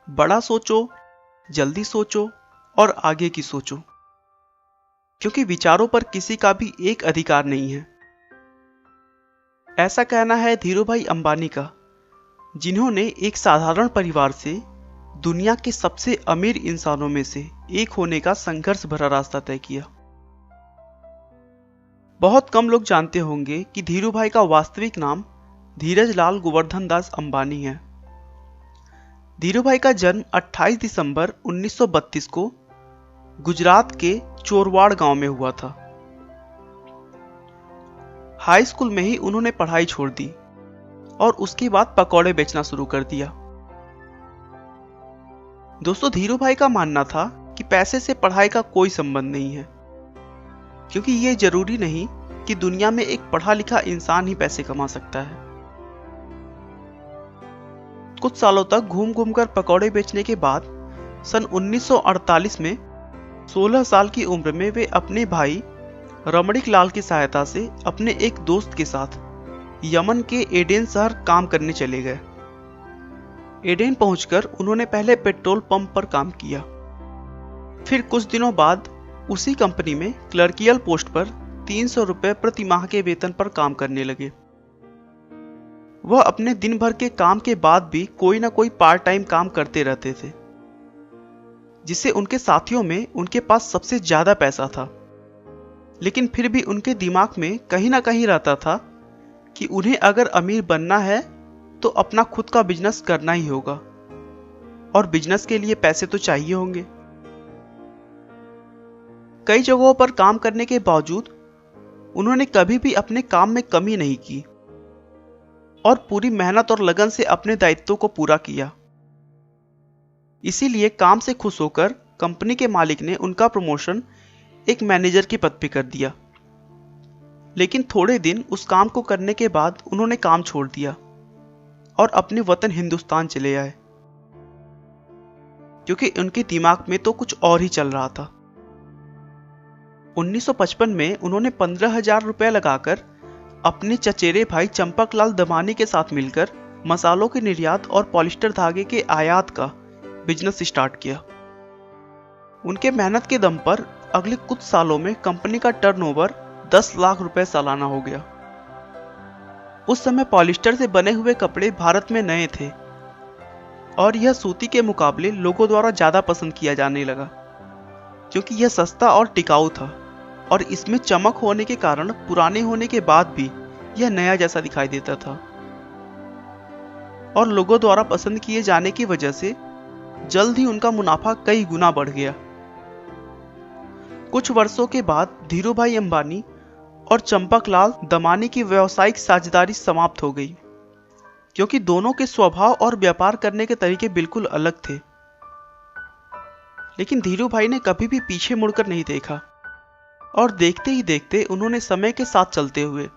बड़ा सोचो, जल्दी सोचो और आगे की सोचो, क्योंकि विचारों पर किसी का भी एक अधिकार नहीं है। ऐसा कहना है धीरूभाई अंबानी का, जिन्होंने एक साधारण परिवार से दुनिया के सबसे अमीर इंसानों में से एक होने का संघर्ष भरा रास्ता तय किया। बहुत कम लोग जानते होंगे कि धीरूभाई का वास्तविक नाम धीरज लाल गोवर्धन दास अंबानी है। धीरूभाई का जन्म 28 दिसंबर 1932 को गुजरात के चोरवाड़ गांव में हुआ था। हाई स्कूल में ही उन्होंने पढ़ाई छोड़ दी और उसके बाद पकौड़े बेचना शुरू कर दिया। दोस्तों, धीरूभाई का मानना था कि पैसे से पढ़ाई का कोई संबंध नहीं है, क्योंकि ये जरूरी नहीं कि दुनिया में एक पढ़ा लिखा इंसान ही पैसे कमा सकता है। कुछ सालों तक घूम घूम कर पकौड़े बेचने के बाद सन 1948 में 16 साल की उम्र में वे अपने भाई रमणीक लाल की सहायता से अपने एक दोस्त के साथ यमन के एडेन शहर काम करने चले गए। एडेन पहुंचकर उन्होंने पहले पेट्रोल पंप पर काम किया। फिर कुछ दिनों बाद उसी कंपनी में क्लर्कियल पोस्ट पर 300 रुपए प्रति माह के वेतन पर काम करने लगे। वह अपने दिन भर के काम के बाद भी कोई ना कोई पार्ट टाइम काम करते रहते थे, जिससे उनके साथियों में उनके पास सबसे ज्यादा पैसा था। लेकिन फिर भी उनके दिमाग में कहीं ना कहीं रहता था कि उन्हें अगर अमीर बनना है तो अपना खुद का बिजनेस करना ही होगा, और बिजनेस के लिए पैसे तो चाहिए होंगे। कई जगहों पर काम करने के बावजूद उन्होंने कभी भी अपने काम में कमी नहीं की और पूरी मेहनत और लगन से अपने दायित्वों को पूरा किया। इसीलिए काम से खुश होकर कंपनी के मालिक ने उनका प्रमोशन एक मैनेजर के पद पे कर दिया। लेकिन थोड़े दिन उस काम को करने के बाद उन्होंने काम छोड़ दिया और अपने वतन हिंदुस्तान चले आए, क्योंकि उनके दिमाग में तो कुछ और ही चल रहा था। 1955 में उन्होंने 15,000 रुपए लगाकर अपने चचेरे भाई चंपकलाल दमानी के साथ मिलकर मसालों के निर्यात और पॉलिस्टर धागे के आयात का बिजनेस स्टार्ट किया। उनके मेहनत के दम पर अगले कुछ सालों में कंपनी का टर्नओवर 10 लाख रुपए सालाना हो गया। उस समय पॉलिस्टर से बने हुए कपड़े भारत में नए थे और यह सूती के मुकाबले लोगों द्वारा ज्यादा पसंद किया जाने लगा, क्योंकि यह सस्ता और टिकाऊ था और इसमें चमक होने के कारण पुराने होने के बाद भी यह नया जैसा दिखाई देता था। और लोगों द्वारा पसंद किए जाने की वजह से जल्द ही उनका मुनाफा कई गुना बढ़ गया। कुछ वर्षों के बाद धीरूभाई अंबानी और चंपकलाल दमानी की व्यावसायिक साझेदारी समाप्त हो गई, क्योंकि दोनों के स्वभाव और व्यापार करने के तरीके बिल्कुल अलग थे। लेकिन धीरूभाई ने कभी भी पीछे मुड़कर नहीं देखा और देखते ही देखते उन्होंने समय के साथ चलते हुए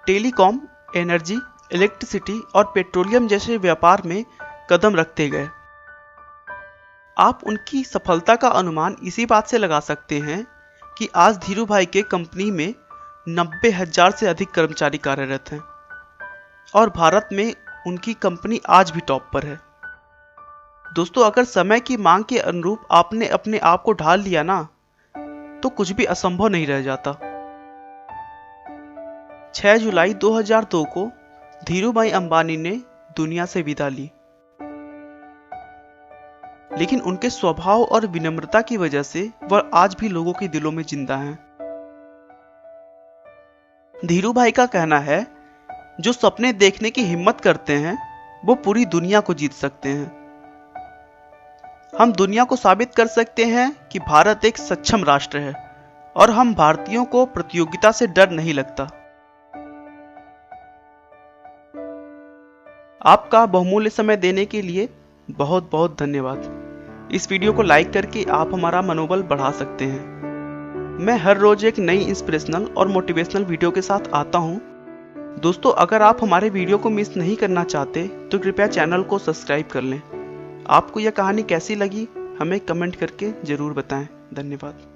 टेलीकॉम, एनर्जी, इलेक्ट्रिसिटी और पेट्रोलियम जैसे व्यापार में कदम रखते गए। आप उनकी सफलता का अनुमान इसी बात से लगा सकते हैं कि आज धीरूभाई के कंपनी में 90,000 से अधिक कर्मचारी कार्यरत हैं और भारत में उनकी कंपनी आज भी टॉप पर है। दोस्तों, अगर समय की मांग के अनुरूप आपने अपने आप को ढाल लिया ना, तो कुछ भी असंभव नहीं रह जाता। 6 जुलाई 2002 को धीरूभाई अंबानी ने दुनिया से विदा ली, लेकिन उनके स्वभाव और विनम्रता की वजह से वह आज भी लोगों के दिलों में जिंदा हैं। धीरूभाई का कहना है, जो सपने देखने की हिम्मत करते हैं वो पूरी दुनिया को जीत सकते हैं। हम दुनिया को साबित कर सकते हैं कि भारत एक सक्षम राष्ट्र है और हम भारतीयों को प्रतियोगिता से डर नहीं लगता। आपका बहुमूल्य समय देने के लिए बहुत बहुत धन्यवाद। इस वीडियो को लाइक करके आप हमारा मनोबल बढ़ा सकते हैं। मैं हर रोज एक नई इंस्पिरेशनल और मोटिवेशनल वीडियो के साथ आता हूं। दोस्तों, अगर आप हमारे वीडियो को मिस नहीं करना चाहते तो कृपया चैनल को सब्सक्राइब कर लें। आपको यह कहानी कैसी लगी हमें कमेंट करके जरूर बताएं। धन्यवाद।